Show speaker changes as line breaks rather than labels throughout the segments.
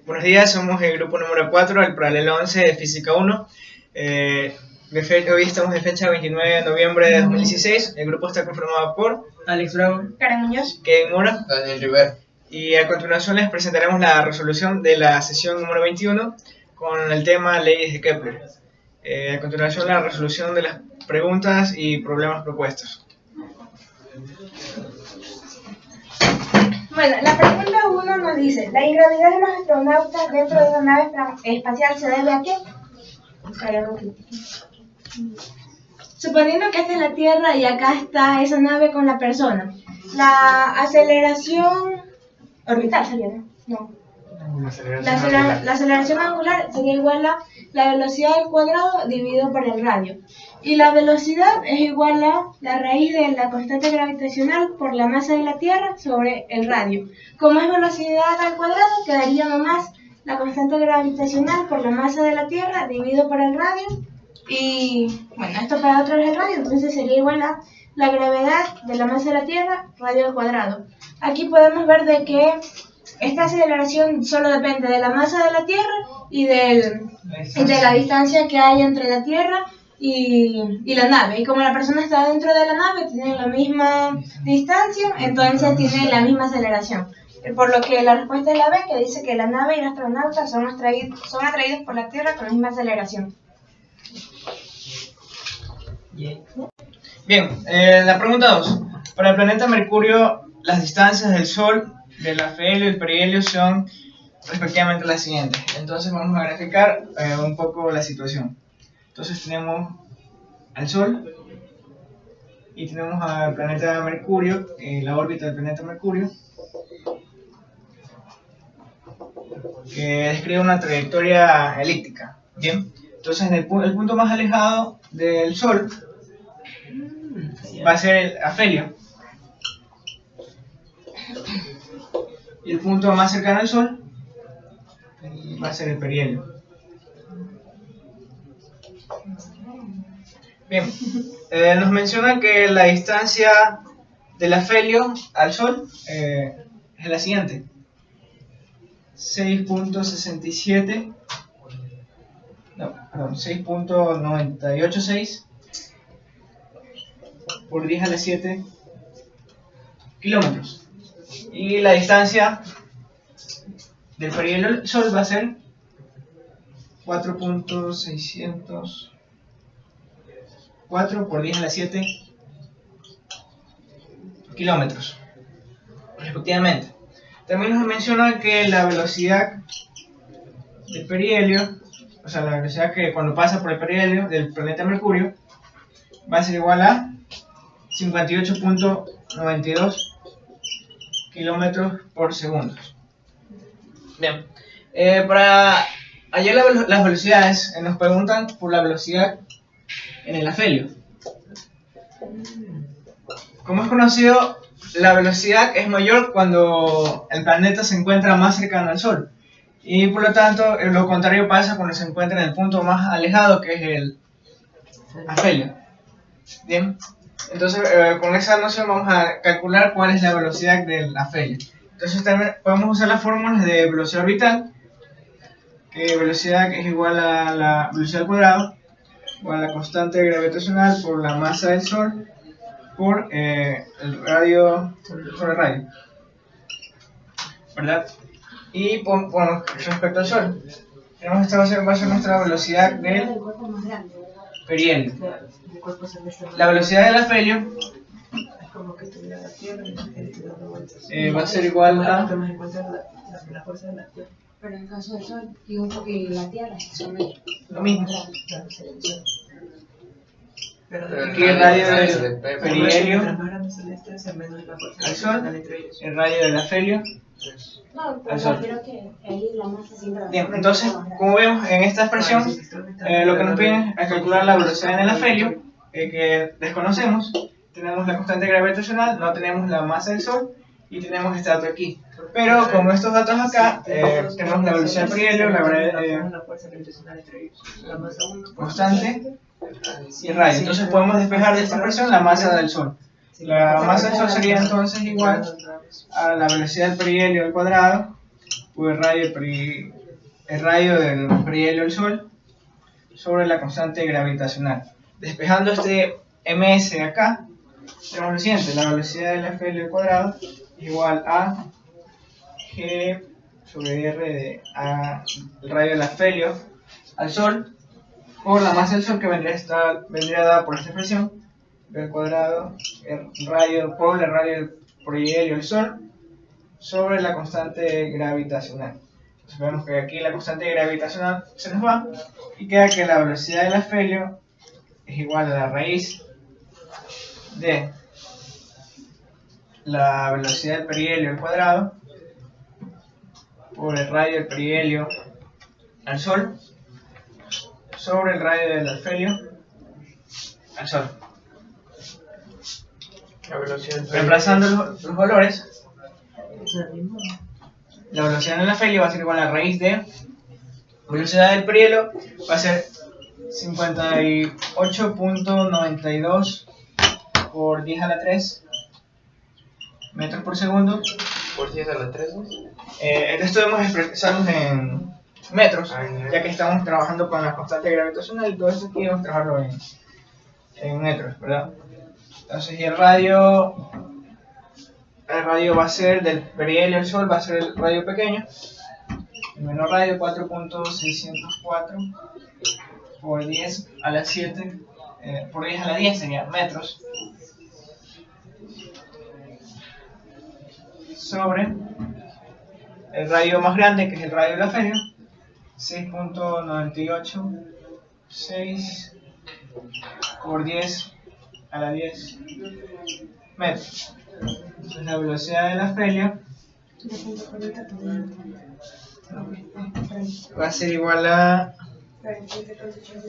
Buenos días, somos el grupo número 4, el paralelo 11 de Física 1. Hoy estamos de fecha 29 de noviembre de 2016. El grupo está conformado por
Alex Bravo,
Karen Muñoz,
Kevin Mora,
Daniel Rivera.
y a continuación les presentaremos la resolución de la sesión número 21 con el tema leyes de Kepler. A continuación la resolución de las preguntas y problemas propuestos.
Bueno, la pregunta 1 nos dice: ¿la ingravidez de los astronautas dentro de una nave espacial se debe a qué? Suponiendo que esta es la Tierra y acá está esa nave con la persona, la aceleración orbital sería, ¿no? La aceleración angular sería igual a la velocidad al cuadrado dividido por el radio. Y la velocidad es igual a la raíz de la constante gravitacional por la masa de la Tierra sobre el radio. Como es velocidad al cuadrado, quedaría nomás la constante gravitacional por la masa de la Tierra dividido por el radio. Y bueno, esto para otra vez el radio, entonces sería igual a la gravedad de la masa de la Tierra, radio al cuadrado. Aquí podemos ver de que esta aceleración solo depende de la masa de la Tierra y de la distancia que hay entre la Tierra y la nave. Y como la persona está dentro de la nave, tiene la misma distancia, entonces tiene la misma aceleración. Por lo que la respuesta es la B, que dice que la nave y el astronauta son atraídos por la Tierra con la misma aceleración.
Bien, la pregunta 2. Para el planeta Mercurio, las distancias del Sol, del afelio y el perihelio son respectivamente las siguientes. Entonces vamos a graficar un poco la situación. Entonces tenemos al Sol y tenemos al planeta Mercurio, la órbita del planeta Mercurio, que describe una trayectoria elíptica. Bien, entonces el punto más alejado del Sol va a ser el afelio y el punto más cercano al Sol va a ser el perihelio. Bien, nos menciona que la distancia del afelio al Sol es la siguiente: 6.986 por 10 a la 7 kilómetros. Y la distancia del perihelio al Sol va a ser 4.604 por 10 a la 7 kilómetros, respectivamente. También nos menciona que la velocidad del perihelio, o sea, la velocidad que cuando pasa por el perihelio del planeta Mercurio, va a ser igual a 58.92 kilómetros por segundo. Bien, para hallar las velocidades, nos preguntan por la velocidad en el afelio. Como es conocido, la velocidad es mayor cuando el planeta se encuentra más cercano al Sol, y por lo tanto lo contrario pasa cuando se encuentra en el punto más alejado, que es el afelio. Bien, entonces con esa noción vamos a calcular cuál es la velocidad del afelio. Entonces también podemos usar las fórmulas de velocidad orbital, que velocidad es igual a la velocidad al cuadrado o a la constante gravitacional por la masa del Sol por el radio sobre el radio, ¿verdad? Y bueno, respecto al Sol, tenemos esta va a ser nuestra velocidad del perihelio. La velocidad del afelio va a ser igual a
pero en el caso del Sol y la Tierra son
lo mismo. Aquí el radio del perihelio al Sol, el radio del afelio al Sol. Bien, entonces, como vemos en esta expresión, lo que nos piden es calcular la velocidad en el afelio, que desconocemos. Tenemos la constante gravitacional, no tenemos la masa del Sol y tenemos este dato aquí. Pero con estos datos acá, tenemos la velocidad del perihelio, la constante y el radio. Entonces podemos despejar de esta expresión la masa del Sol. La masa del Sol sería entonces igual a la velocidad del perihelio al cuadrado por el radio del perihelio del Sol sobre la constante gravitacional. Despejando este ms acá, tenemos lo siguiente: la velocidad del afelio al cuadrado igual a g sobre r de el radio del afelio al Sol por la masa del Sol, que vendría dada por esta expresión, b al cuadrado el radio por el radio del perihelio del Sol sobre la constante gravitacional. Entonces vemos que aquí la constante gravitacional se nos va y queda que la velocidad del afelio es igual a la raíz de la velocidad del perihelio al cuadrado por el radio del perihelio al Sol sobre el radio del afelio al Sol.
La velocidad
Reemplazando los valores, la velocidad del afelio va a ser igual a la raíz de velocidad del perihelio, va a ser 58.92 por 10 a la 3 metros por segundo.
¿Por 10 a la 3?
Esto debemos expresarlos en metros, ya que estamos trabajando con la constante gravitacional y todo esto aquí vamos a trabajarlo en metros, ¿verdad? Entonces, y el radio va a ser del perihelio al Sol, va a ser el radio pequeño, el menor radio 4.604 por 10 a la 7, por 10 a la 10 sería metros, sobre el radio más grande, que es el radio del afelio, 6.986 por 10 a la 10 metros. Entonces la velocidad del afelio va a ser igual a,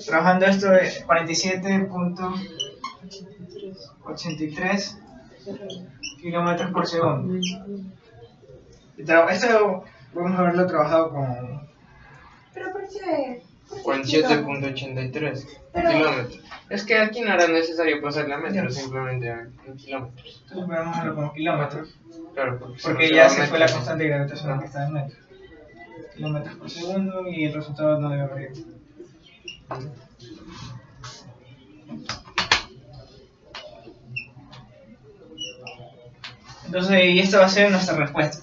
trabajando esto, 47.83 kilómetros por segundo. Esto vamos a haberlo trabajado con
47.83 kilómetros. Es que aquí no era necesario pasarle a metros, simplemente en kilómetros.
Entonces podemos hacerlo con kilómetros,
Claro,
porque ya se fue la constante gravitacional que está en metros. Kilómetros por segundo, y el resultado no debe variar. Entonces, y esta va a ser nuestra respuesta: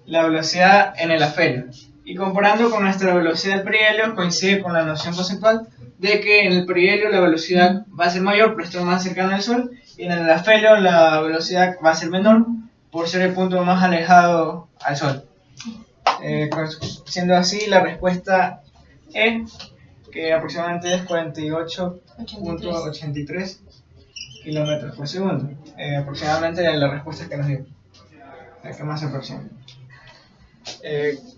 la velocidad en el afelio. Y comparando con nuestra velocidad del perihelio, coincide con la noción conceptual de que en el perihelio la velocidad va a ser mayor por estar más cercano al Sol, y en el afelio la velocidad va a ser menor por ser el punto más alejado al Sol. Siendo así, la respuesta E, que aproximadamente es 48.83 kilómetros por segundo, aproximadamente la respuesta que nos dio, la que más se aproxima.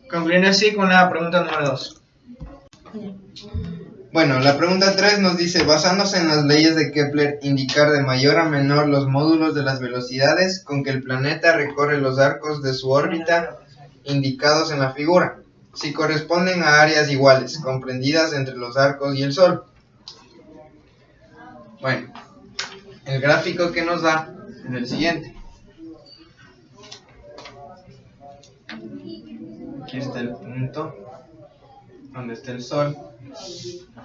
Concluyendo así con la pregunta número 2.
Bueno, la pregunta 3 nos dice: basándose en las leyes de Kepler, indicar de mayor a menor los módulos de las velocidades con que el planeta recorre los arcos de su órbita indicados en la figura, si corresponden a áreas iguales, comprendidas entre los arcos y el Sol. Bueno, el gráfico que nos da es el siguiente. Aquí está el punto donde está el Sol,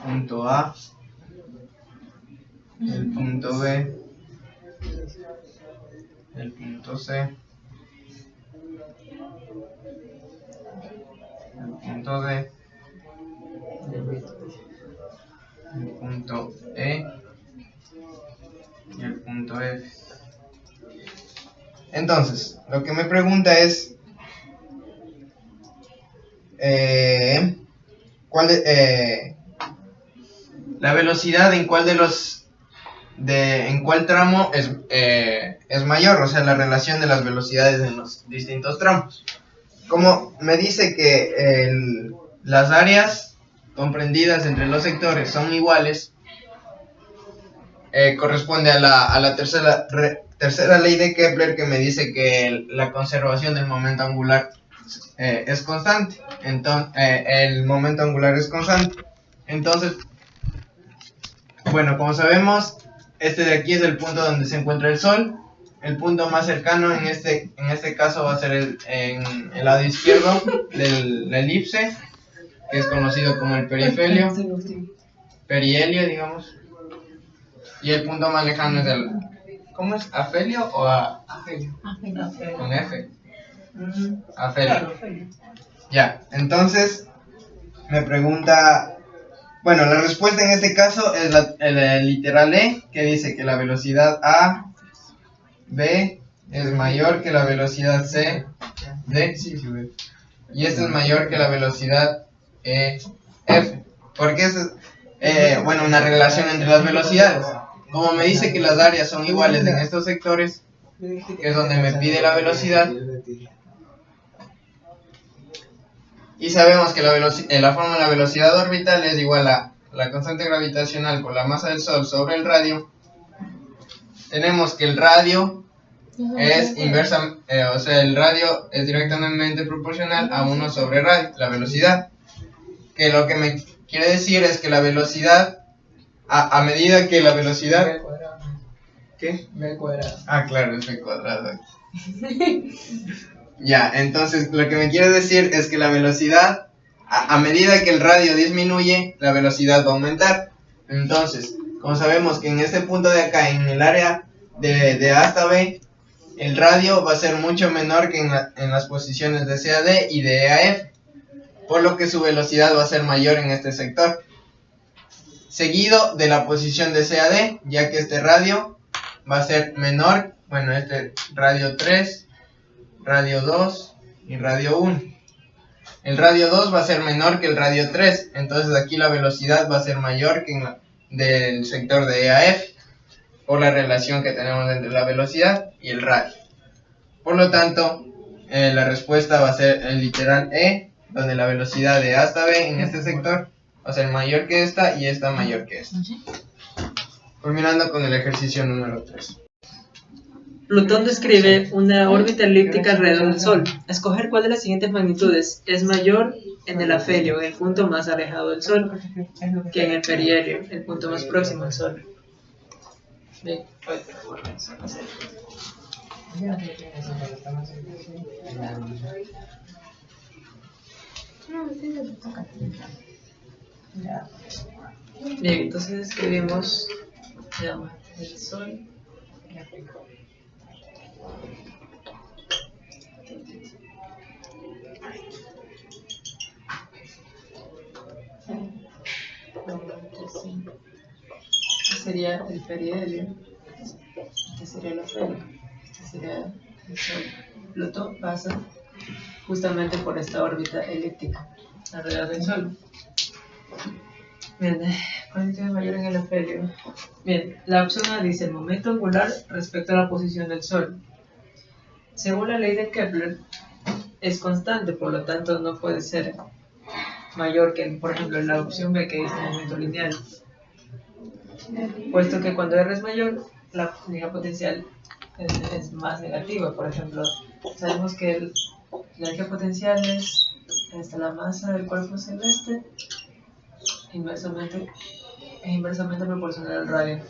punto A, el punto B, el punto C, el punto D, el punto E y el punto F. Entonces, lo que me pregunta es la velocidad en cuál en cuál tramo es mayor, o sea, la relación de las velocidades en los distintos tramos. Como me dice que las áreas comprendidas entre los sectores son iguales, corresponde a la tercera ley de Kepler, que me dice que la conservación del momento angular es constante. Entonces, el momento angular es constante. Entonces, bueno, como sabemos, este de aquí es el punto donde se encuentra el Sol, el punto más cercano en este caso va a ser en el lado izquierdo la elipse, que es conocido como el perihelio, digamos. Y el punto más lejano es el, ¿cómo es? ¿Afelio o afelio? Con F. Afelio. Ya, entonces me pregunta, bueno, la respuesta en este caso es el literal E, que dice que la velocidad A, B es mayor que la velocidad C, D, y esta es mayor que la velocidad E, F. Porque es una relación entre las velocidades. Como me dice que las áreas son iguales en estos sectores, que es donde me pide la velocidad, y sabemos que la fórmula de la velocidad orbital es igual a la constante gravitacional por la masa del Sol sobre el radio. Tenemos que el radio es el radio es directamente proporcional a 1 sobre radio, la velocidad. Que lo que me quiere decir es que la velocidad, a medida que la velocidad... ¿Qué?
B cuadrado.
Ah, claro, es B cuadrado. Ya, entonces lo que me quiere decir es que la velocidad, a medida que el radio disminuye, la velocidad va a aumentar. Entonces, como sabemos que en este punto de acá, en el área de A hasta B, el radio va a ser mucho menor que en las posiciones de C a D y de E a F, por lo que su velocidad va a ser mayor en este sector, seguido de la posición de C a D, ya que este radio va a ser menor, este radio 3, radio 2 y radio 1. El radio 2 va a ser menor que el radio 3, entonces aquí la velocidad va a ser mayor que del sector de E a F, por la relación que tenemos entre la velocidad y el radio. Por lo tanto, la respuesta va a ser el literal E, donde la velocidad de A hasta B en este sector va a ser mayor que esta y esta mayor que esta. Culminando con el ejercicio número 3.
Plutón describe una órbita elíptica alrededor del Sol. Escoger cuál de las siguientes magnitudes es mayor en el afelio, el punto más alejado del Sol, que en el perihelio, el punto más próximo al Sol. Bien, entonces escribimos el Sol. Este sería el perihelio, este sería el afelio, este sería el Sol. Plutón pasa justamente por esta órbita elíptica alrededor del Sol. Bien, ¿cuál es mayor en el afelio? Bien, la opción A dice el momento angular respecto a la posición del Sol. Según la ley de Kepler, es constante, por lo tanto no puede ser mayor que, por ejemplo, la opción B, que dice momento lineal. Puesto que cuando R es mayor, la energía potencial es más negativa. Por ejemplo, sabemos que la energía potencial es la masa del cuerpo celeste es inversamente proporcional al radio.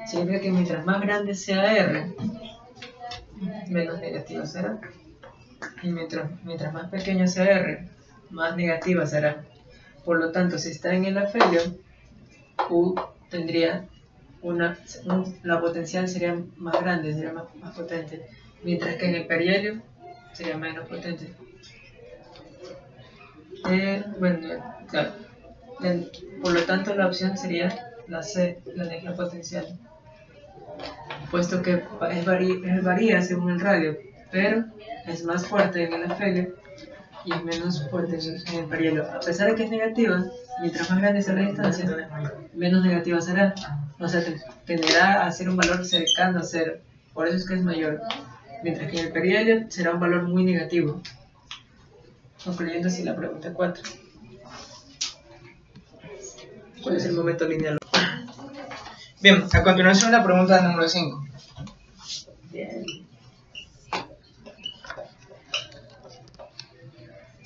Significa que mientras más grande sea R, menos negativa será. Y mientras más pequeño sea R, más negativa será. Por lo tanto, si está en el afelio, U tendría la potencial sería más grande, sería más potente, mientras que en el perihelio sería menos potente. Claro. Por lo tanto, la opción sería la C, la energía potencial, puesto que varía según el radio, pero es más fuerte en el afelio y es menos fuerte en el perihelio. A pesar de que es negativa, mientras más grande sea la distancia, menos negativa será. O sea, tenderá a ser un valor cercano a cero. Por eso es que es mayor. Mientras que en el perihelio será un valor muy negativo. Concluyendo así la pregunta 4. ¿Cuál es el momento lineal?
Bien, a continuación la pregunta número 5.
Bien.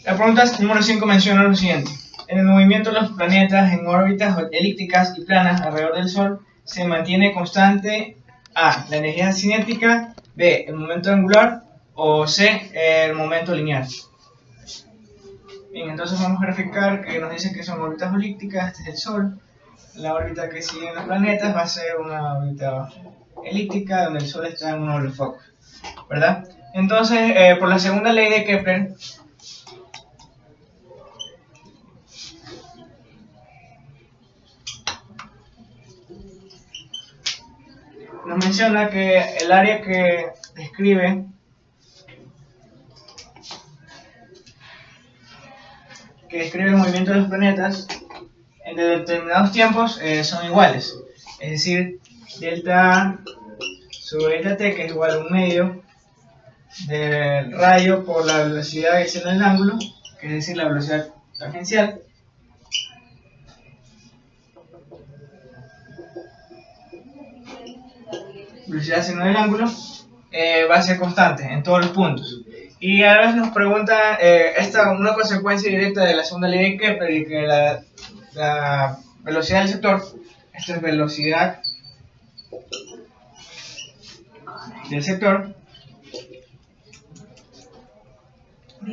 La pregunta número 5 menciona lo siguiente. En el movimiento de los planetas en órbitas elípticas y planas alrededor del Sol se mantiene constante A, la energía cinética, B, el momento angular, o C, el momento lineal. Bien, entonces vamos a graficar que nos dice que son órbitas elípticas. Este es el Sol. La órbita que siguen los planetas va a ser una órbita elíptica donde el Sol está en uno de los focos, ¿verdad? Entonces, por la segunda ley de Kepler, nos menciona que el área que describe el movimiento de los planetas en determinados tiempos son iguales, es decir, delta A sobre delta T, que es igual a un medio del rayo por la velocidad que tiene el ángulo, que es decir, la velocidad tangencial, velocidad seno del ángulo, va a ser constante en todos los puntos. Y a veces nos pregunta una consecuencia directa de la segunda ley de Kepler, y que la velocidad del sector, esta es velocidad del sector.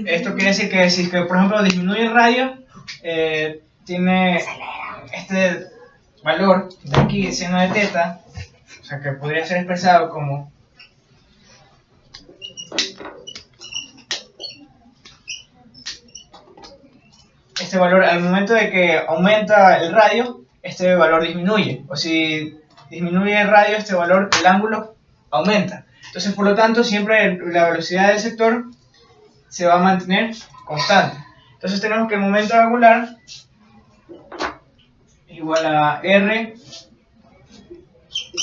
Esto quiere decir que si por ejemplo disminuye el radio, tiene este valor de aquí, seno de teta, o sea que podría ser expresado como este valor. Al momento de que aumenta el radio, este valor disminuye, o si disminuye el radio, este valor, el ángulo, aumenta. Entonces, por lo tanto, siempre la velocidad del sector se va a mantener constante. Entonces tenemos que el momento angular es igual a R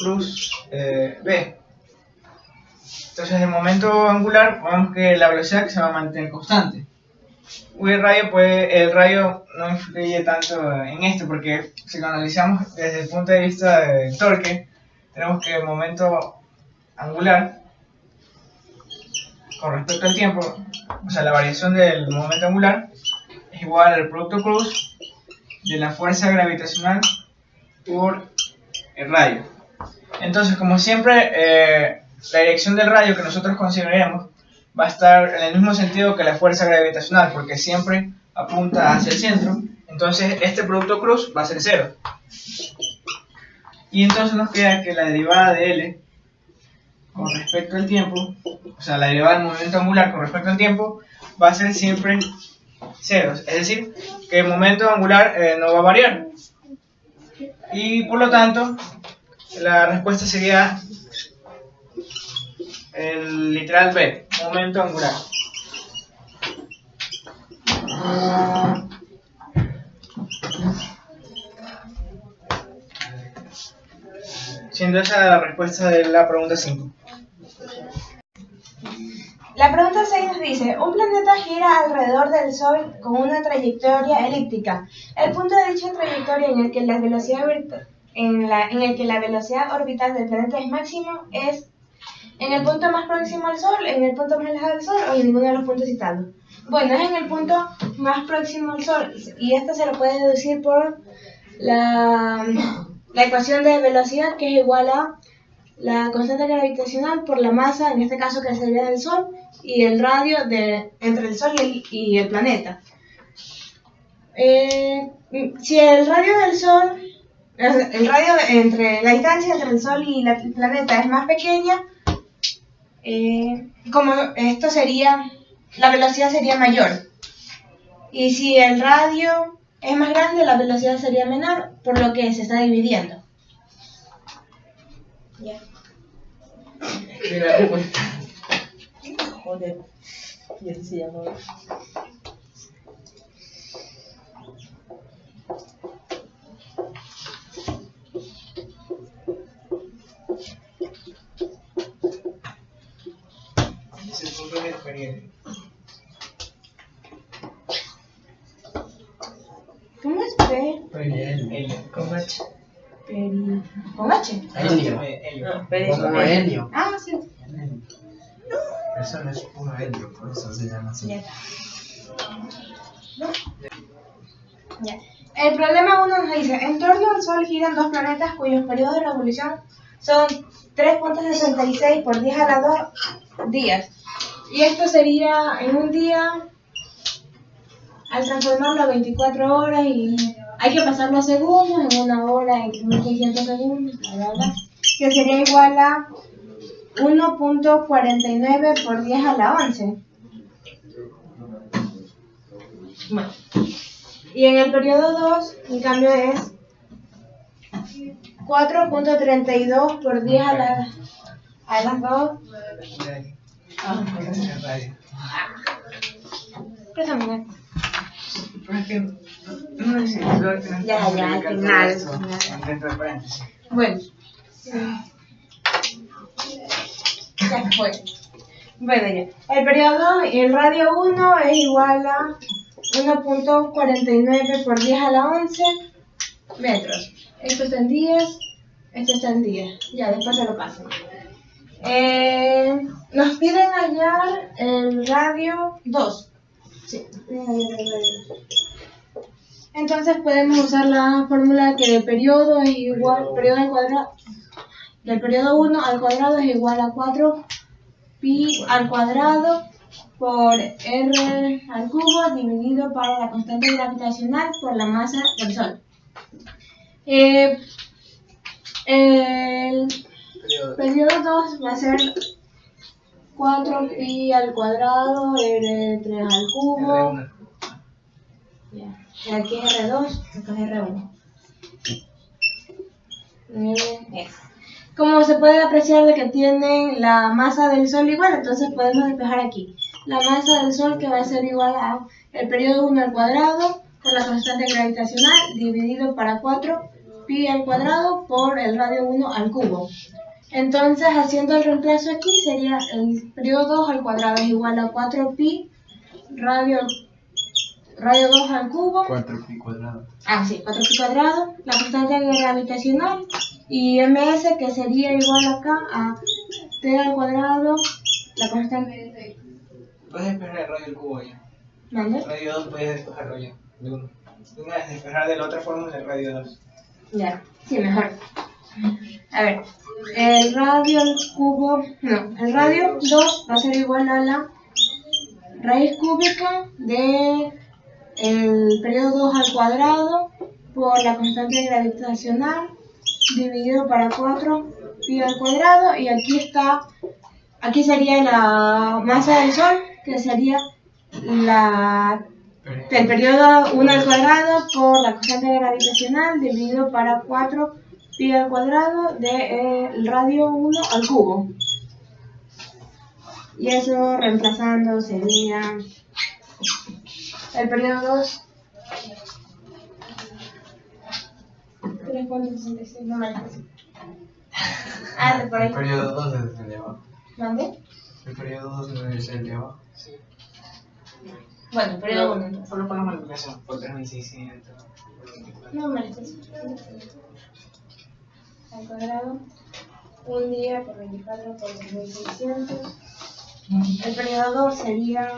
cruz B. Entonces el momento angular, vemos que la velocidad que se va a mantener constante. El rayo no influye tanto en esto, porque si lo analizamos desde el punto de vista del torque, tenemos que el momento angular con respecto al tiempo, o sea, la variación del momento angular es igual al producto cruz de la fuerza gravitacional por el rayo. Entonces, como siempre, la dirección del rayo que nosotros consideremos va a estar en el mismo sentido que la fuerza gravitacional, porque siempre apunta hacia el centro. Entonces este producto cruz va a ser 0. Y entonces nos queda que la derivada de L con respecto al tiempo, o sea, la derivada del movimiento angular con respecto al tiempo, va a ser siempre 0. Es decir, que el momento angular no va a variar. Y por lo tanto, la respuesta sería el literal B, momento angular. Siendo esa la respuesta de la pregunta 5.
La pregunta 6 nos dice, un planeta gira alrededor del Sol con una trayectoria elíptica. El punto de dicha trayectoria en el que la velocidad orbital del planeta es máximo es en el punto más próximo al Sol, en el punto más lejano del Sol o en ninguno de los puntos citados. Bueno, es en el punto más próximo al Sol, y esto se lo puede deducir por la ecuación de velocidad, que es igual a la constante gravitacional por la masa, en este caso que sería del Sol, y el radio entre el Sol y el planeta. Si el radio del Sol, la distancia entre el Sol y el planeta es más pequeña, como esto sería, la velocidad sería mayor. Y si el radio es más grande, la velocidad sería menor, por lo que se está dividiendo. Ya.
Joder. Y así se llama.
Es el punto de experiencia.
¿Cómo es
Helio.
Con H.
¿Con H?
Helio. Como helio.
Ah, sí.
Eso no es puro helio, por eso se llama así.
Ya. Ya. El problema 1 nos dice, en torno al Sol giran dos planetas cuyos periodos de revolución son 3.66 por 10 a la 2 días. Y esto sería en un día, al transformarlo a 24 horas, y hay que pasarlo a segundos, en una hora, en 1600 segundos, bla, bla, que sería igual a 1.49 por 10 a la 11. Bueno. Y en el periodo 2, en cambio, es 4.32 por 10 a las 2. Préstame. Ya, al final. Bueno. Ya fue. Bueno, ya. El periodo, el radio 1 es igual a 1.49 por 10 a la 11 metros. Esto está en días, esto está en días. Ya, después se lo paso. Nos piden hallar el radio 2. Sí, entonces podemos usar la fórmula que el periodo es igual, periodo al cuadrado, del periodo 1 al cuadrado es igual a 4 pi al cuadrado por r al cubo dividido por la constante gravitacional por la masa del Sol. El periodo 2 va a ser 4 pi al cuadrado r3 al cubo. Y aquí es R2, acá es R1. Como se puede apreciar de que tienen la masa del Sol igual, entonces podemos despejar aquí. La masa del Sol, que va a ser igual a el periodo 1 al cuadrado por la constante gravitacional dividido para 4 pi al cuadrado por el radio 1 al cubo. Entonces, haciendo el reemplazo aquí, sería el periodo 2 al cuadrado es igual a 4 pi radio 2 al cubo.
4 pi cuadrado.
Ah, sí, 4 pi cuadrado, la constante gravitacional, y ms, que sería igual acá a t al cuadrado, la constante.
Puedes despejar el radio del cubo ya.
¿Dónde?
El radio 2 puedes despejarlo ya. De uno. De una vez despejar de la otra fórmula el radio 2.
Ya, sí, mejor. A ver, el radio al cubo, no, el radio 2 va a ser igual a la raíz cúbica de el periodo 2 al cuadrado por la constante gravitacional dividido para 4 pi al cuadrado, y aquí sería la masa del Sol, que sería el periodo 1 al cuadrado por la constante gravitacional dividido para 4 pi al cuadrado del radio 1 al cubo. Y eso reemplazando sería el periodo 2. 3.66, no me alcanza. Ah, de por ahí.
El periodo 2 es el de abajo.
¿Dónde?
El periodo 2 no es el de abajo.
Sí.
Bueno, el periodo 1 entonces.
Solo ponemos la aplicación por 3600.
No me alcanza. Al cuadrado. Un día por 24 por 2600. El periodo 2 sería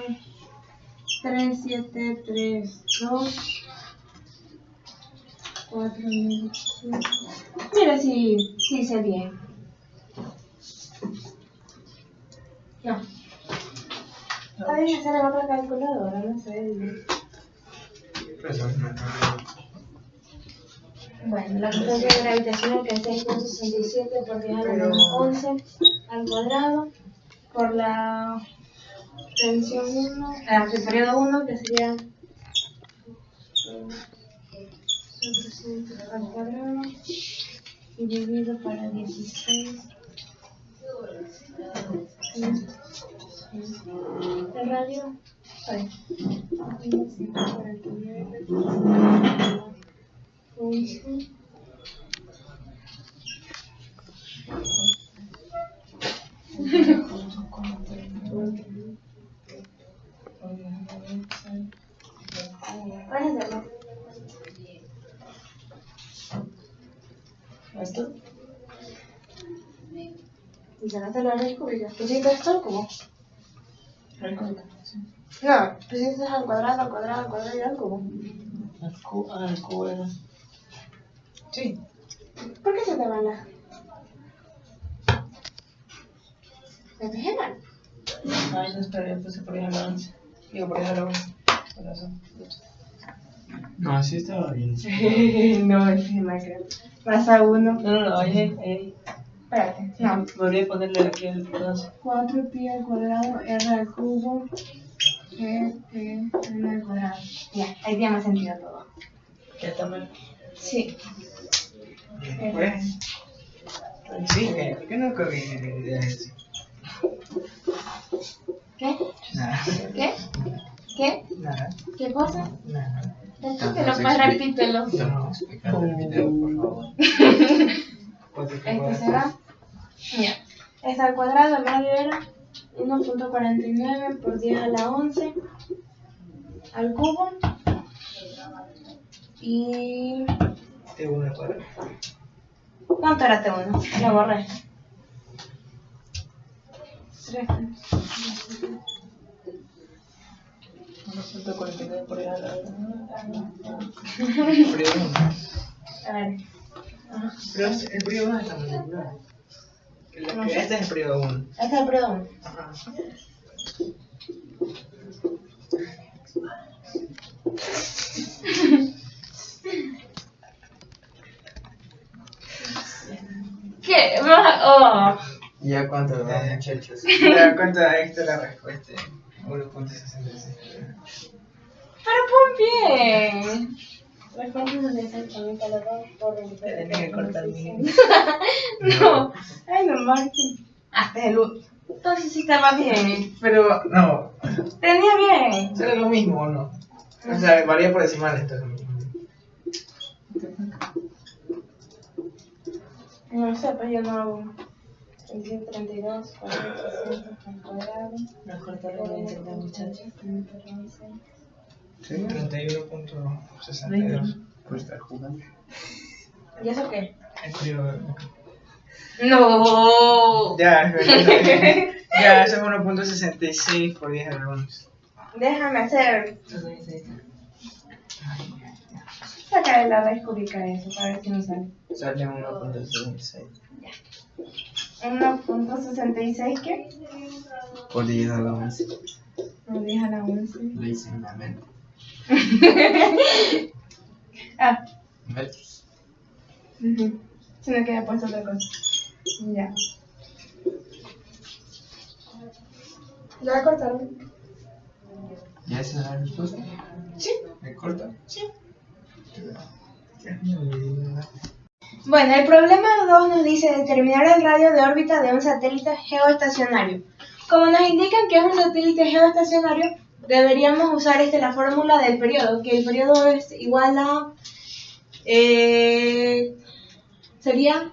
3732 4000. Mira si hice bien. No. Puedes hacer en otra calculadora, no sé. Bueno, la constante gravitacional, que es 6.67 por 10 a la menos 11 al cuadrado por la tensión 1, el periodo 1, que sería 400 al cuadrado dividido para 16. El radio, ¿sabes? 149 11. Puedes hacerlo. ¿Esto? Y sacaste la raíz cúbica. ¿Pusiste esto al cubo? Raíz cúbica. No, pusiste al cuadrado, al cuadrado, al cuadrado y al cubo.
Al cubo era.
Sí.
¿Por qué se te van las? ¿Es general?
Ay, no, espera, yo puse por ahí a la 11. Digo, por ahí a la 11. Corazón.
No, así estaba bien.
No, es general, creo. Pasa 1.
No, ahí.
Espérate, no.
Podría ponerle aquí el 12.
4pi al cuadrado, r al cubo, n al cuadrado. Ya, ahí tiene más sentido todo.
Ya está mal.
Sí.
Pues, sí, ¿por qué no corrige eso?
¿Qué?
Nada,
¿Qué? ¿Qué?
nada,
¿Qué cosa?
nada.
Repítelo, pues repítelo.
No, explícalo, repítelo, por favor.
Este será. Ya. S al cuadrado, el radio era 1.49 por 10 a la 11 al cubo. Y.
T1 al cuadrado.
¿Cuánto era T1? Lo borré. 3.
1.49 por ahí a la 11.
Periodo 1.
A ver.
Pero el periodo 1 está manipulado. Este es el periodo 1.
Este es el periodo 1.
Ajá.
¿Qué? Oh.
¿Y ya cuánto va, muchachos?
Mira, ¿cuánto esta es la respuesta? 1.66.
Pero pon bien. Responde 66 también a los 2 por el
Tenía que cortar bien.
No. Ay, no, Martín. Hasta el 1. Entonces sí estaba bien.
Pero, no,
Tenía bien.
¿será lo mismo o no? O sea, varía por decimales, entonces.
No sé, pues yo no hago 132, 40, 60 al cuadrado.
No cortarle la internet, muchachos.
31.62.
Por estar jugando.
¿Y eso qué?
El periodo.
No.
Ya, ya, eso es 1.66 por 10 a la 11.
Déjame hacer. Sacar la raíz cúbica de eso para ver si me sale.
Sale 1.66.
1.66 ¿qué?
Por 10 a la 11.
No, 10 a la 11.
Lo hice en la mente.
Ah,
Metros.
si no queda puesto otra cosa. Ya. ¿Ya cortaron?
¿Ya esa es la respuesta?
Sí.
¿Me corta?
Sí. Bueno, el problema 2 nos dice determinar el radio de órbita de un satélite geoestacionario. Como nos indican que es un satélite geoestacionario, deberíamos usar la fórmula del periodo, que el periodo es igual a... sería...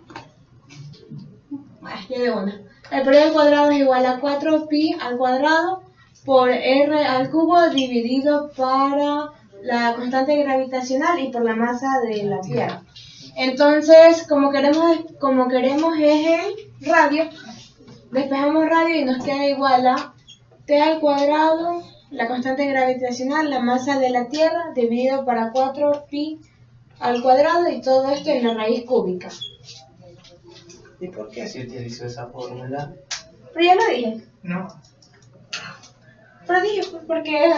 ya de una. El periodo al cuadrado es igual a 4pi al cuadrado por r al cubo dividido para la constante gravitacional y por la masa de la Tierra. Entonces, como queremos es el radio, despejamos radio y nos queda igual a t al cuadrado, la constante gravitacional, la masa de la Tierra, dividido para 4pi al cuadrado y todo esto en la raíz cúbica.
¿Y por qué se utilizó esa fórmula?
Pero ya lo dije.
No.
Pero dije, porque...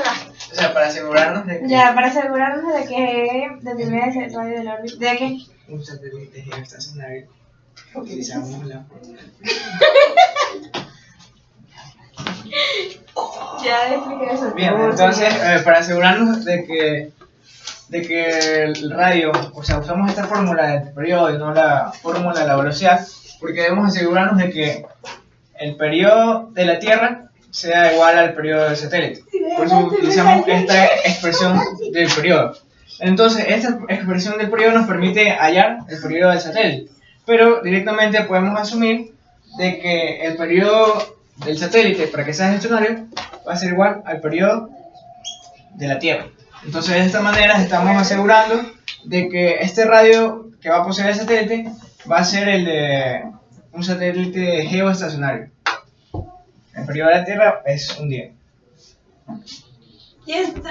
O sea, para asegurarnos de que
Ya, para asegurarnos de que determina el radio del órbita, de que...
un satélite geoestacionario, utilizamos la fórmula.
Ya expliqué eso.
Bien, entonces, para asegurarnos de que el radio, o sea, usamos esta fórmula del periodo y no la fórmula de la velocidad, porque debemos asegurarnos de que el periodo de la Tierra sea igual al periodo del satélite. Por eso utilizamos esta expresión del periodo. Entonces, esta expresión del periodo nos permite hallar el periodo del satélite, pero directamente podemos asumir de que el periodo del satélite, para que sea gestionario, va a ser igual al periodo de la Tierra. Entonces, de esta manera estamos asegurando de que este radio que va a poseer el satélite va a ser el de un satélite geoestacionario. El periodo de la Tierra es un día.
Y esto...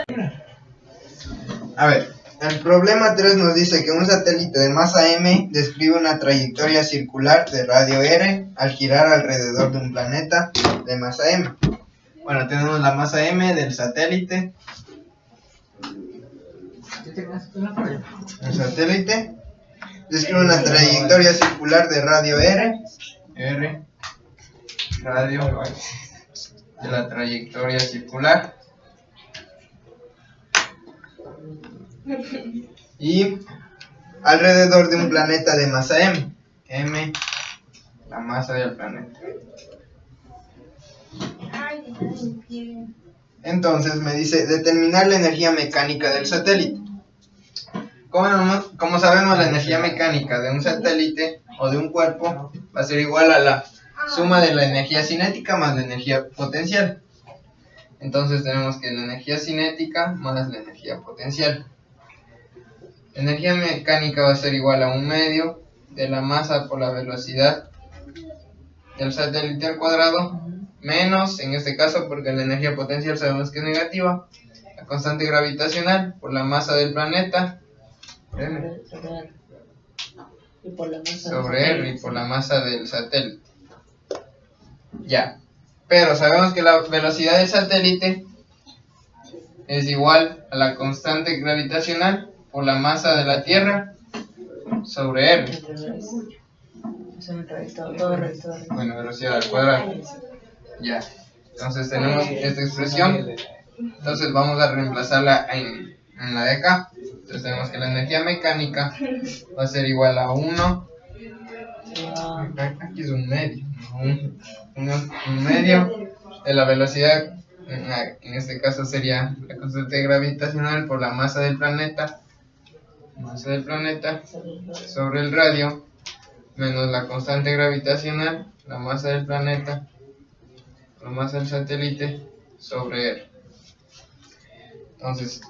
A ver, El problema 3 nos dice que un satélite de masa m describe una trayectoria circular de radio r al girar alrededor de un planeta de masa m. Bueno, tenemos la masa m del satélite. El satélite describe una trayectoria circular de radio r, radio de la trayectoria circular, y alrededor de un planeta de masa m, la masa del planeta. Entonces me dice determinar la energía mecánica del satélite. Como sabemos, la energía mecánica de un satélite o de un cuerpo va a ser igual a la suma de la energía cinética más la energía potencial. Entonces tenemos que la energía cinética más la energía potencial. La energía mecánica va a ser igual a 1/2 de la masa por la velocidad del satélite al cuadrado, menos, en este caso porque la energía potencial sabemos que es negativa, la constante gravitacional por la masa del planeta sobre R y por la masa del satélite. Ya, pero sabemos que la velocidad del satélite es igual a la constante gravitacional por la masa de la Tierra sobre R. Bueno, velocidad al cuadrado. Ya, entonces tenemos esta expresión. Entonces vamos a reemplazarla en la de acá. Entonces tenemos que la energía mecánica va a ser igual a 1. Aquí es 1/2. 1/2 de la velocidad. En este caso sería la constante gravitacional por la masa del planeta. Sobre el radio menos la constante gravitacional, la masa del planeta, la masa del satélite sobre R. Entonces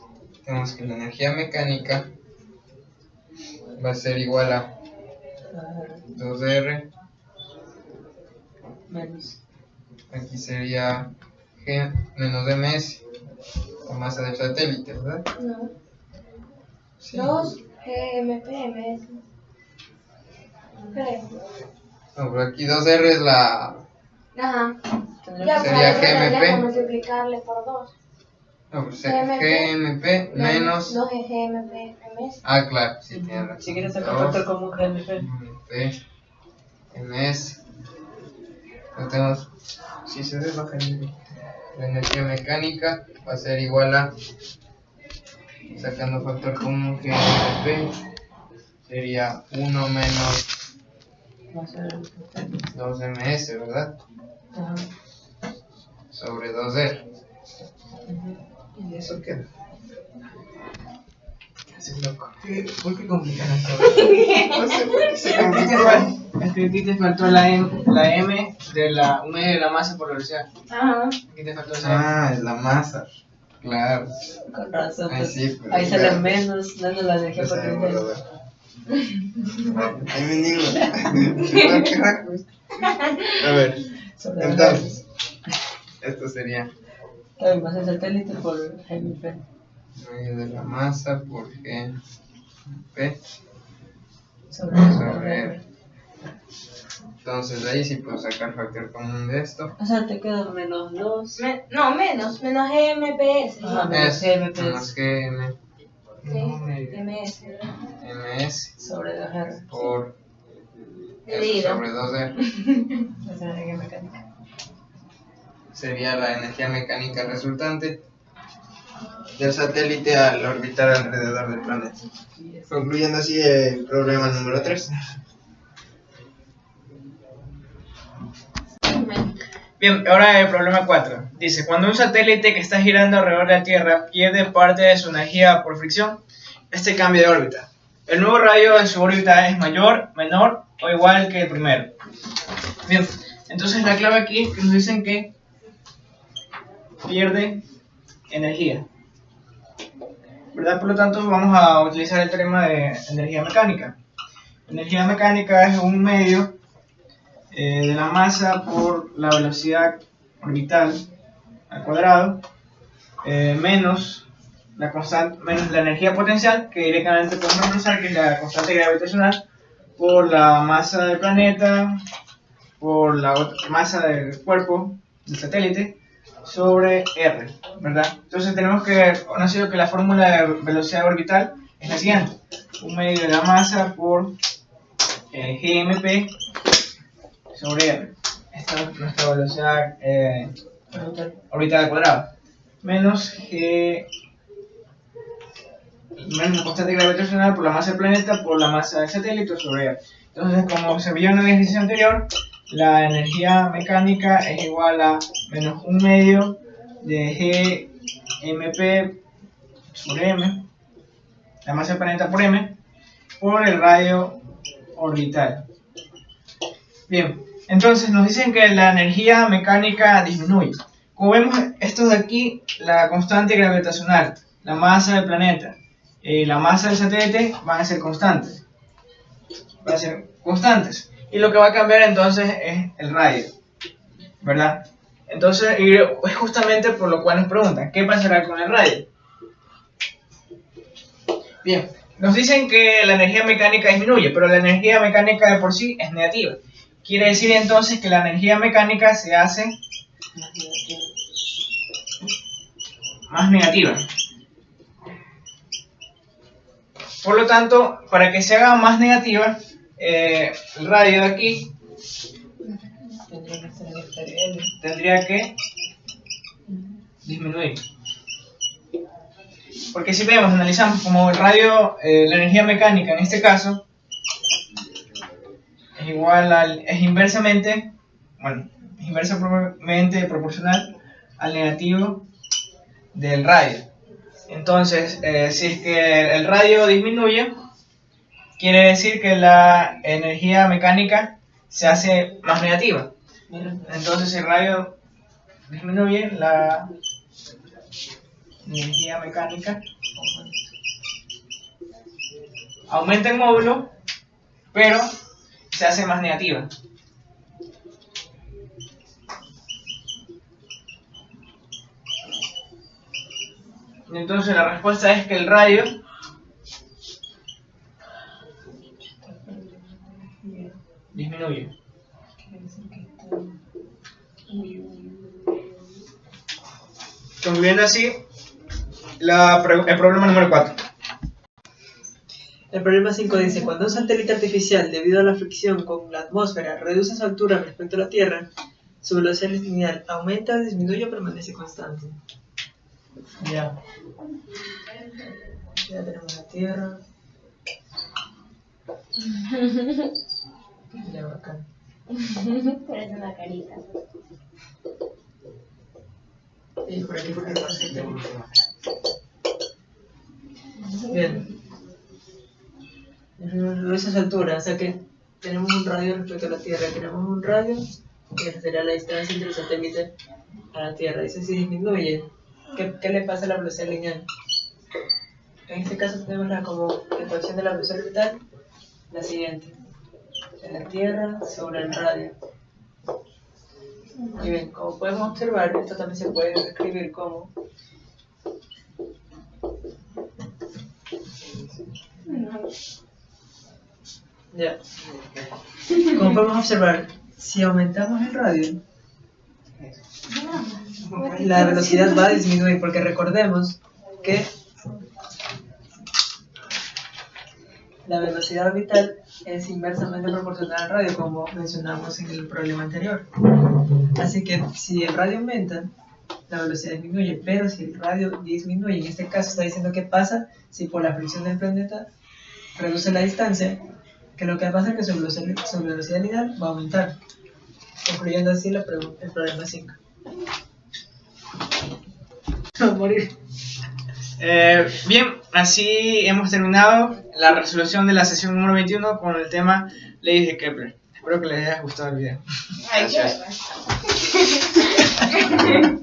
tenemos que la energía mecánica va a ser igual a 2R menos, aquí sería G menos ms, la masa del satélite, ¿verdad?
No.
Sí.
2 GMP, creo.
No, pero aquí 2R es la...
Ajá.
Sería
para
GMP.
multiplicarle por 2.
No, pues GMP menos...
2 GMP MS.
Ah, claro, sí, tiene razón.
Si quieres sacar factor común GMP.
GMP MS. Entonces tenemos... Si se ve baja la energía mecánica va a ser igual a... Sacando factor común GMP sería 1 menos 2 ms, ¿verdad? Sobre 2R. Y eso queda. Es loco. ¿Por qué complican las cosas? No sé por qué se complican.
Es que aquí te faltó la M de la 1 de la masa por velocidad.
Ajá.
Aquí te faltó esa M.
Ah, es la masa. Claro.
Con razón.
Ahí
Pues,
sí, pues,
ahí sale
claro.
menos, dando la energía
Pues,
potencial.
ahí me digo. ¿Qué raco es? A ver,
Sobre
entonces, esto sería
la masa del satélite por GMP.
medio de la masa por GP
Sobre
R. Entonces de ahí sí puedo sacar factor común de esto.
O sea, te queda menos 2.
No, menos GMPS.
Ajá, menos GMP
Más GM
MS.
MS
sobre 2R.
por
Dividido.
sobre 2R.
Esa es la energía mecánica.
Sería la energía mecánica resultante del satélite al orbitar alrededor del planeta. Concluyendo así el problema número 3.
Bien, ahora el problema 4. Dice, cuando un satélite que está girando alrededor de la Tierra pierde parte de su energía por fricción, este cambia de órbita. El nuevo radio de su órbita es mayor, menor o igual que el primero. Bien, entonces la clave aquí es que nos dicen que pierde energía, ¿verdad? Por lo tanto vamos a utilizar el teorema de energía mecánica. Energía mecánica es un medio de la masa por la velocidad orbital al cuadrado menos la constante menos la energía potencial, que directamente podemos reemplazar, que es la constante gravitacional, por la masa del planeta, por la masa del cuerpo del satélite, sobre R, ¿verdad? Entonces tenemos que conocido que la fórmula de velocidad orbital es la siguiente: 1/2 de la masa por GMP sobre R. Esta es nuestra velocidad orbital al cuadrado, menos la constante gravitacional por la masa del planeta por la masa del satélite sobre R. Entonces, como se vio en el ejercicio anterior, la energía mecánica es igual a menos 1/2 de GMP sobre M, la masa del planeta por M, por el radio orbital. Bien, entonces nos dicen que la energía mecánica disminuye. Como vemos, estos de aquí, la constante gravitacional, la masa del planeta y la masa del satélite van a ser constantes. Y lo que va a cambiar entonces es el radio, ¿verdad? Entonces, y es justamente por lo cual nos preguntan, ¿qué pasará con el radio? Bien, nos dicen que la energía mecánica disminuye, pero la energía mecánica de por sí es negativa. Quiere decir entonces que la energía mecánica se hace más negativa. Por lo tanto, para que se haga más negativa, el radio de aquí tendría que disminuir. Porque si vemos, analizamos como el radio, la energía mecánica en este caso es igual es inversamente proporcional al negativo del radio. Entonces, si es que el radio disminuye, quiere decir que la energía mecánica se hace más negativa. Entonces, si el radio disminuye, la energía mecánica aumenta en módulo, pero se hace más negativa. Entonces la respuesta es que el radio disminuye. Concluyendo así, el problema número 4.
El problema 5 dice: cuando un satélite artificial, debido a la fricción con la atmósfera, reduce su altura respecto a la Tierra, su velocidad lineal aumenta, disminuye o permanece constante. Ya tenemos la Tierra. Ya, bacán.
Parece una carita.
Y por aquí porque pasa. Bien. Reduce su altura, o sea que tenemos un radio respecto a la Tierra. Tenemos un radio que será la distancia entre el satélite a la Tierra. Dice si disminuye. ¿Qué le pasa a la velocidad lineal? En este caso tenemos como ecuación de la velocidad orbital la siguiente: la Tierra sobre el radio. Y bien, como podemos observar, esto también se puede escribir como ya. Como podemos observar, si aumentamos el radio, la velocidad va a disminuir, porque recordemos que la velocidad orbital es inversamente proporcional al radio, como mencionamos en el problema anterior. Así que si el radio aumenta, la velocidad disminuye, pero si el radio disminuye, en este caso está diciendo qué pasa si por la fricción del planeta reduce la distancia, que lo que pasa es que su velocidad lineal va a aumentar, concluyendo así el problema 5. Va a morir.
Bien, así hemos terminado la resolución de la sesión número 21 con el tema leyes de Kepler. Espero que les haya gustado el video.
Ay,
Gracias.
qué